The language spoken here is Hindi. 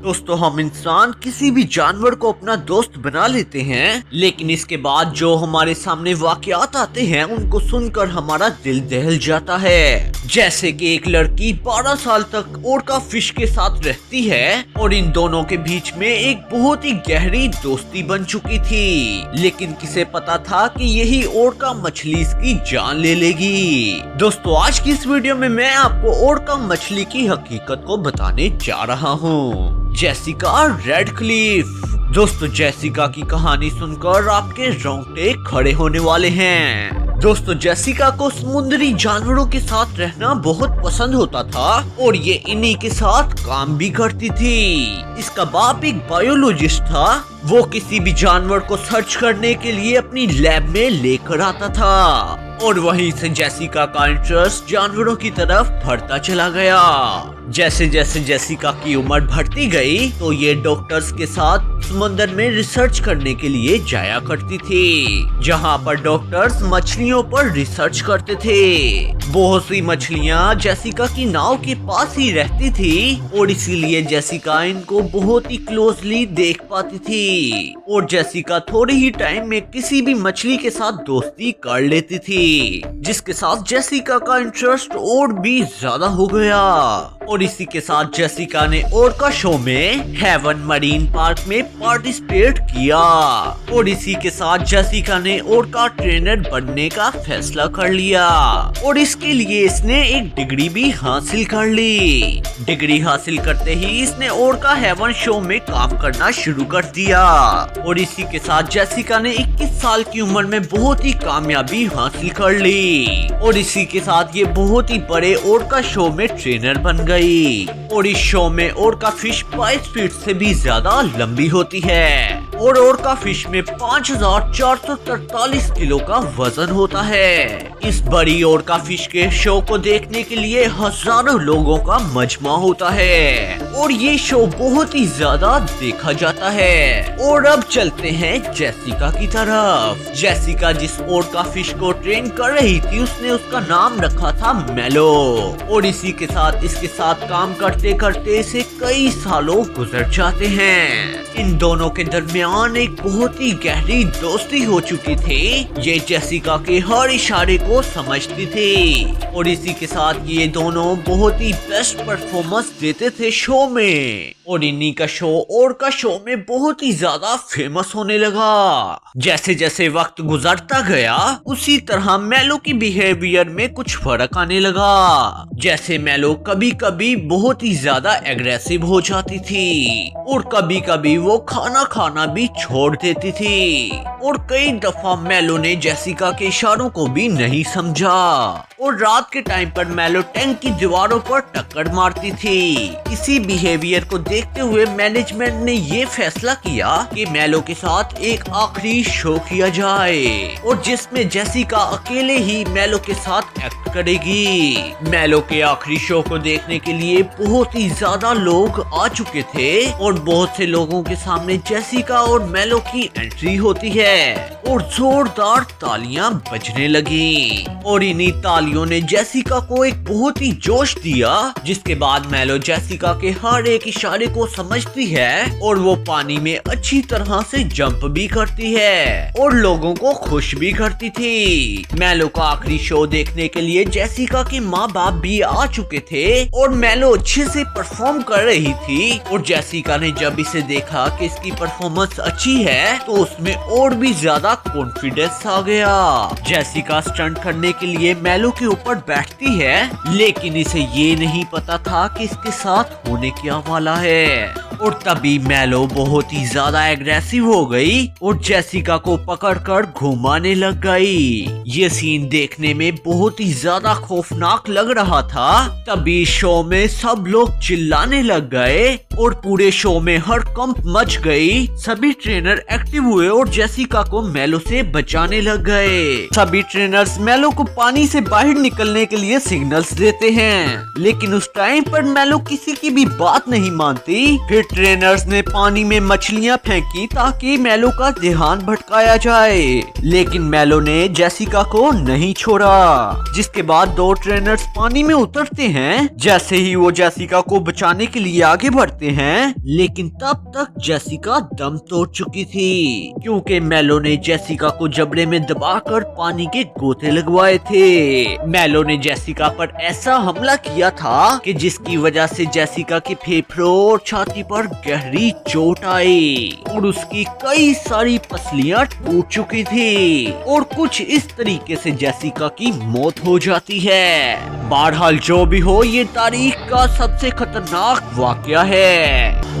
दोस्तों हम इंसान किसी भी जानवर को अपना दोस्त बना लेते हैं, लेकिन इसके बाद जो हमारे सामने वाकयात आते हैं उनको सुनकर हमारा दिल दहल जाता है। जैसे कि एक लड़की 12 साल तक ओरका फिश के साथ रहती है और इन दोनों के बीच में एक बहुत ही गहरी दोस्ती बन चुकी थी, लेकिन किसे पता था कि यही ओरका मछली इसकी जान ले लेगी। दोस्तों आज की इस वीडियो में मैं आपको ओरका मछली की हकीकत को बताने जा रहा हूँ। Jessica Radcliffe. दोस्तों जेसिका की कहानी सुनकर आपके रोंगटे खड़े होने वाले हैं। दोस्तों जेसिका को समुद्री जानवरों के साथ रहना बहुत पसंद होता था और ये इन्हीं के साथ काम भी करती थी। इसका बाप एक बायोलॉजिस्ट था। वो किसी भी जानवर को सर्च करने के लिए अपनी लैब में लेकर आता था और वहीं से जेसिका का इंटरेस्ट जानवरों की तरफ बढ़ता चला गया। जैसे जैसे जेसिका की उम्र बढ़ती गई तो ये डॉक्टर्स के साथ समुद्र में रिसर्च करने के लिए जाया करती थी, जहाँ पर डॉक्टर्स मछलियों पर रिसर्च करते थे। बहुत सी मछलियाँ जेसिका की नाव के पास ही रहती थी और इसीलिए जेसिका इनको बहुत ही क्लोजली देख पाती थी और जेसिका थोड़े ही टाइम में किसी भी मछली के साथ दोस्ती कर लेती थी, जिसके साथ जेसिका का इंटरेस्ट और भी ज्यादा हो गया। और इसी के साथ जेसिका ने ओरका शो में हेवन मरीन पार्क में पार्टिसिपेट किया और इसी के साथ जेसिका ने ओरका ट्रेनर बनने का फैसला कर लिया और इसके लिए इसने एक डिग्री भी हासिल कर ली। डिग्री हासिल करते ही इसने ओरका हेवन शो में काम करना शुरू कर दिया और इसी के साथ जेसिका ने 21 साल की उम्र में बहुत ही कामयाबी हासिल कर ली और इसी के साथ ये बहुत ही बड़े ओरका शो में ट्रेनर बन गई और इस शो में ओरका फिश 22 फीट से भी ज्यादा लंबी होती है और ओरका फिश में 5443 किलो का वजन होता है। इस बड़ी ओरका फिश के शो को देखने के लिए हजारों लोगों का मजमा होता है और ये शो बहुत ही ज्यादा देखा जाता है। और अब चलते हैं जेसिका की तरफ। जेसिका जिस ओरका फिश को ट्रेन कर रही थी उसने उसका नाम रखा था मेलो और इसी के साथ इसके साथ काम करते करते इसे कई सालों गुजर जाते हैं। इन दोनों के दरमियान एक बहुत ही गहरी दोस्ती हो चुकी थी। ये जेसिका के हर इशारे को समझती थी और इसी के साथ ये दोनों बहुत ही बेस्ट परफॉर्मेंस देते थे शो में और इन्हीं का शो ओरका शो में बहुत ही ज्यादा फेमस होने लगा। जैसे जैसे वक्त गुजरता गया उसी तरह मेलो की बिहेवियर में कुछ फर्क आने लगा। जैसे मेलो कभी कभी बहुत ही ज्यादा एग्रेसिव हो जाती थी और कभी कभी वो खाना भी छोड़ देती थी और कई दफा मेलो ने जेसिका के इशारों को भी नहीं समझा और रात के टाइम पर मेलो टैंक की दीवारों पर टक्कर मारती थी। इसी बिहेवियर को देखते हुए मैनेजमेंट ने ये फैसला किया कि मेलो के साथ एक आखिरी शो किया जाए और जिसमें जेसिका अकेले ही मेलो के साथ एक्ट करेगी। मेलो के आखिरी शो को देखने के लिए बहुत ही ज्यादा लोग आ चुके थे और बहुत से लोगों के सामने जेसिका और मेलो की एंट्री होती है और जोरदार तालियां बजने लगी और इन्हीं तालियों ने जेसिका को एक बहुत ही जोश दिया, जिसके बाद मेलो जेसिका के हर एक इशारे को समझती है और वो पानी में अच्छी तरह से जंप भी करती है और लोगों को खुश भी करती थी। मेलो का आखिरी शो देखने के लिए जेसिका के माँ बाप भी आ चुके थे और मेलो अच्छे से परफॉर्म कर रही थी और जेसिका ने जब इसे देखा कि इसकी परफॉर्मेंस अच्छी है तो उसमें और भी ज्यादा कॉन्फिडेंस आ गया। जेसिका स्टंट करने के लिए मेलो के ऊपर बैठती है, लेकिन इसे ये नहीं पता था कि इसके साथ होने क्या वाला है और तभी मेलो बहुत ही ज्यादा एग्रेसिव हो गई और जेसिका को पकड़कर घुमाने लग गई। ये सीन देखने में बहुत ही ज्यादा खौफनाक लग रहा था। तभी शो में सब लोग चिल्लाने लग गए और पूरे शो में हड़कंप मच गई। सभी ट्रेनर एक्टिव हुए और जेसिका को मेलो से बचाने लग गए। सभी ट्रेनर्स मेलो को पानी से बाहर निकलने के लिए सिग्नल्स देते हैं, लेकिन उस टाइम पर मेलो किसी की भी बात नहीं मानती। फिर ट्रेनर्स ने पानी में मछलियाँ फेंकी ताकि मेलो का ध्यान भटकाया जाए, लेकिन मेलो ने जेसिका को नहीं छोड़ा। जिसके बाद दो ट्रेनर्स पानी में उतरते हैं। जैसे ही वो जेसिका को बचाने के लिए आगे बढ़ते हैं, लेकिन तब तक जेसिका दम तोड़ चुकी थी, क्योंकि मेलो ने जेसिका को जबड़े में दबाकर पानी के गोते लगवाए थे। मेलो ने जेसिका पर ऐसा हमला किया था कि जिसकी वजह से जेसिका के फेफड़ों और छाती पर गहरी चोट आई और उसकी कई सारी पसलियां टूट चुकी थी और कुछ इस तरीके से जेसिका की मौत हो जाती है। बहरहाल जो भी हो, ये तारीख का सबसे खतरनाक वाकया है।